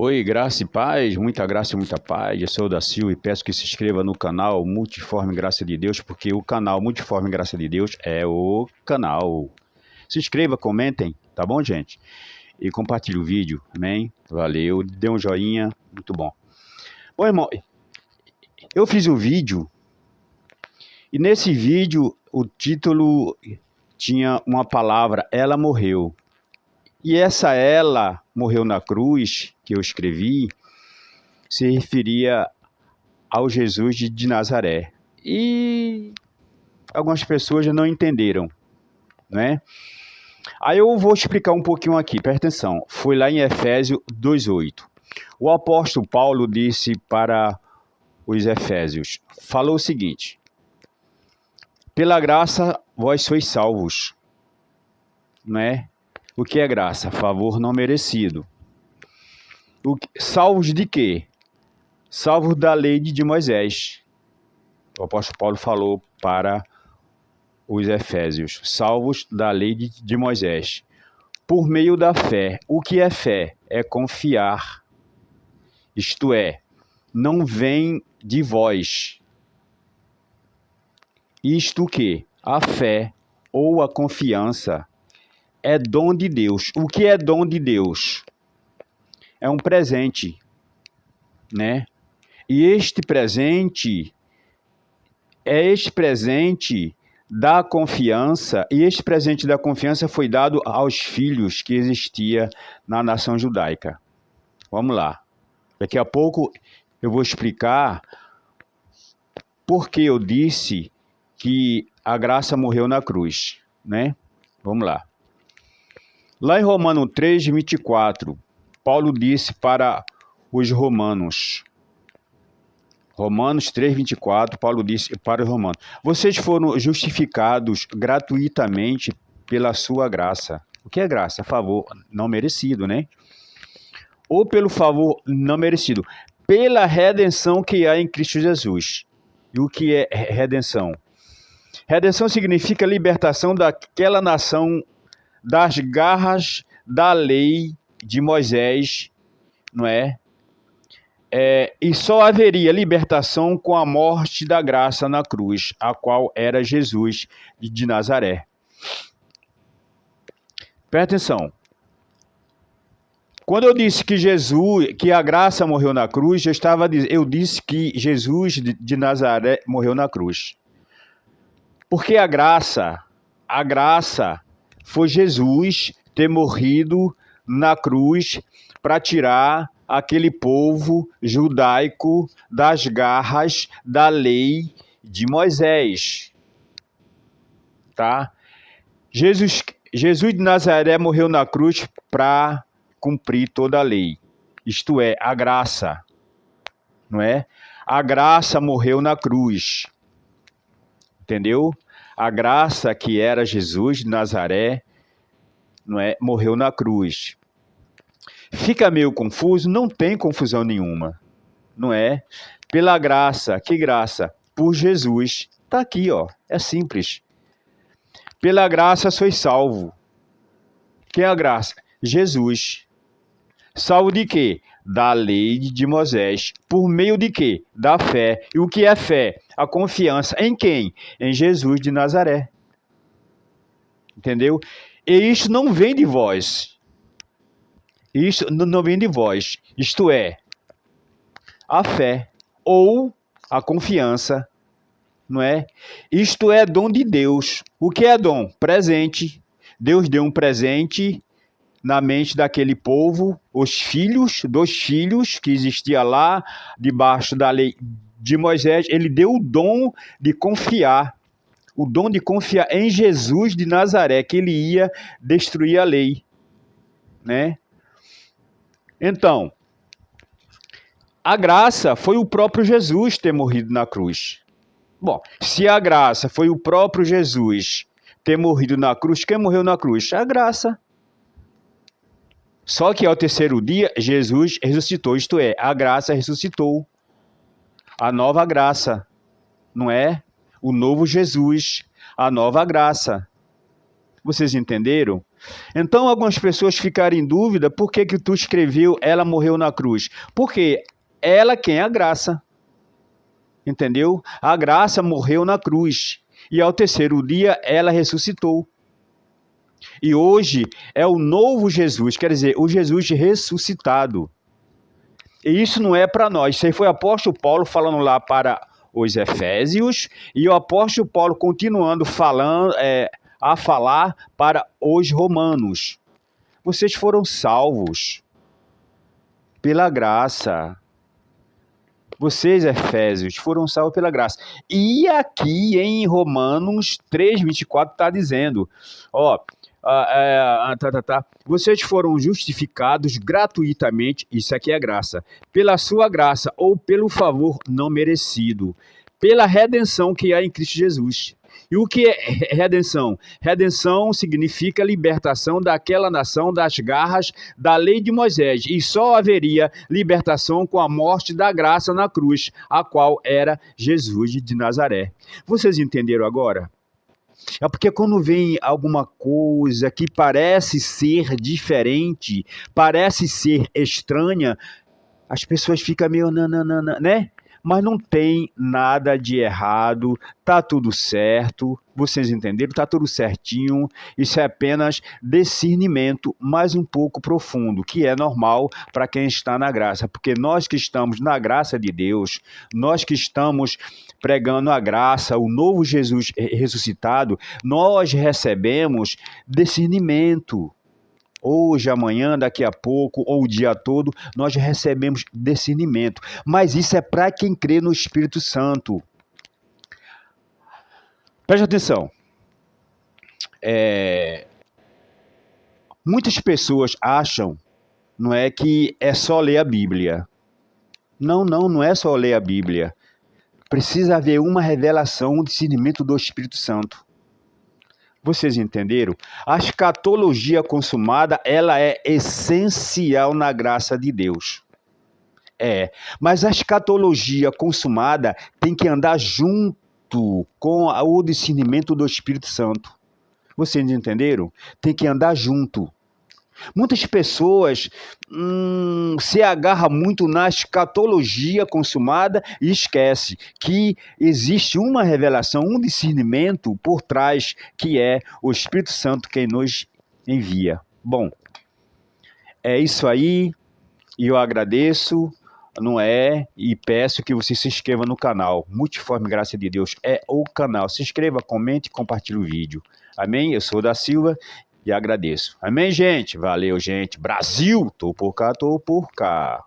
Oi, graça e paz, muita graça e muita paz. Eu sou o da Silva e peço que se inscreva no canal Multiforme Graça de Deus, porque o canal Multiforme Graça de Deus é o canal. Se inscreva, comentem, tá bom, gente? E compartilhe o vídeo, amém? Valeu, dê um joinha, muito bom. Bom, irmão, eu fiz um vídeo e nesse vídeo o título tinha uma palavra, ela morreu. E essa ela morreu na cruz, que eu escrevi, se referia ao Jesus de Nazaré. E algumas pessoas não entenderam, né? Aí eu vou explicar um pouquinho aqui, presta atenção. Foi lá em Efésios 2:8. O apóstolo Paulo disse para os Efésios, falou o seguinte: pela graça vós sois salvos, né? O que é graça? Favor não merecido. Salvos de quê? Salvos da lei de Moisés. O apóstolo Paulo falou para os Efésios, salvos da lei de Moisés, por meio da fé. O que é fé? É confiar. Isto é, não vem de vós. Isto que? A fé ou a confiança é dom de Deus. O que é dom de Deus? É um presente, né? E este presente da confiança, e este presente da confiança foi dado aos filhos que existia na nação judaica. Vamos lá. Daqui a pouco eu vou explicar por que eu disse que a graça morreu na cruz, né? Vamos lá. Lá em Romanos 3:24, Paulo disse para os romanos, Romanos 3:24, Paulo disse para os romanos: vocês foram justificados gratuitamente pela sua graça. O que é graça? Favor não merecido, né? Ou pelo favor não merecido, pela redenção que há em Cristo Jesus. E o que é redenção? Redenção significa libertação daquela nação das garras da lei de Moisés, não é? E só haveria libertação com a morte da graça na cruz, a qual era Jesus de Nazaré. Presta atenção. Quando eu disse que a graça morreu na cruz, eu disse que Jesus de Nazaré morreu na cruz. Porque a graça foi Jesus ter morrido na cruz para tirar aquele povo judaico das garras da lei de Moisés, tá? Jesus de Nazaré morreu na cruz para cumprir toda a lei, isto é, a graça, não é? A graça morreu na cruz, entendeu? A graça que era Jesus de Nazaré, não é? Morreu na cruz. Fica meio confuso? Não tem confusão nenhuma, não é? Pela graça, que graça? Por Jesus. Está aqui, ó, é simples. Pela graça sois salvo. Quem é a graça? Jesus. Salvo de quê? Da lei de Moisés. Por meio de quê? Da fé. E o que é fé? A confiança em quem? Em Jesus de Nazaré. Entendeu? E isso não vem de vós. Isso não vem de vós. Isto é, a fé ou a confiança, não é? Isto é dom de Deus. O que é dom? Presente. Deus deu um presente na mente daquele povo, dos filhos que existia lá, debaixo da lei de Moisés. Ele deu o dom de confiar em Jesus de Nazaré, que ele ia destruir a lei, né? Então, a graça foi o próprio Jesus ter morrido na cruz. Bom, se a graça foi o próprio Jesus ter morrido na cruz, quem morreu na cruz? A graça. Só que ao terceiro dia, Jesus ressuscitou, isto é, a graça ressuscitou. A nova graça, não é? O novo Jesus, a nova graça. Vocês entenderam? Então algumas pessoas ficaram em dúvida por que tu escreveu ela morreu na cruz. Porque ela quem é a graça. Entendeu? A graça morreu na cruz. E ao terceiro dia ela ressuscitou. E hoje é o novo Jesus, quer dizer, o Jesus ressuscitado. E isso não é para nós. Isso aí foi o apóstolo Paulo falando lá para os Efésios e o apóstolo Paulo continuando a falar para os romanos. Vocês foram salvos pela graça. Vocês, Efésios, foram salvos pela graça. E aqui em Romanos 3:24 está dizendo, ó, vocês foram justificados gratuitamente, isso aqui é graça, pela sua graça ou pelo favor não merecido, pela redenção que há em Cristo Jesus. E o que é redenção? Redenção significa libertação daquela nação das garras da lei de Moisés. E só haveria libertação com a morte da graça na cruz, a qual era Jesus de Nazaré. Vocês entenderam agora? É porque quando vem alguma coisa que parece ser diferente, parece ser estranha, as pessoas ficam meio nananana, né? Mas não tem nada de errado, tá tudo certo, vocês entenderam? Tá tudo certinho, isso é apenas discernimento mais um pouco profundo, que é normal para quem está na graça, porque nós que estamos na graça de Deus, nós que estamos pregando a graça, o novo Jesus ressuscitado, nós recebemos discernimento. Hoje, amanhã, daqui a pouco, ou o dia todo, nós recebemos discernimento. Mas isso é para quem crê no Espírito Santo. Preste atenção. Muitas pessoas acham, não é, que é só ler a Bíblia. Não é só ler a Bíblia. Precisa haver uma revelação, um discernimento do Espírito Santo. Vocês entenderam? A escatologia consumada, ela é essencial na graça de Deus. Mas a escatologia consumada tem que andar junto com o discernimento do Espírito Santo. Vocês entenderam? Tem que andar junto. Muitas pessoas se agarram muito na escatologia consumada e esquece que existe uma revelação, um discernimento por trás, que é o Espírito Santo quem nos envia. Bom, é isso aí, e eu agradeço, não é? E peço que você se inscreva no canal. Multiforme Graça de Deus é o canal. Se inscreva, comente e compartilhe o vídeo. Amém? Eu sou o da Silva. E agradeço. Amém, gente? Valeu, gente. Brasil! Tô por cá, tô por cá.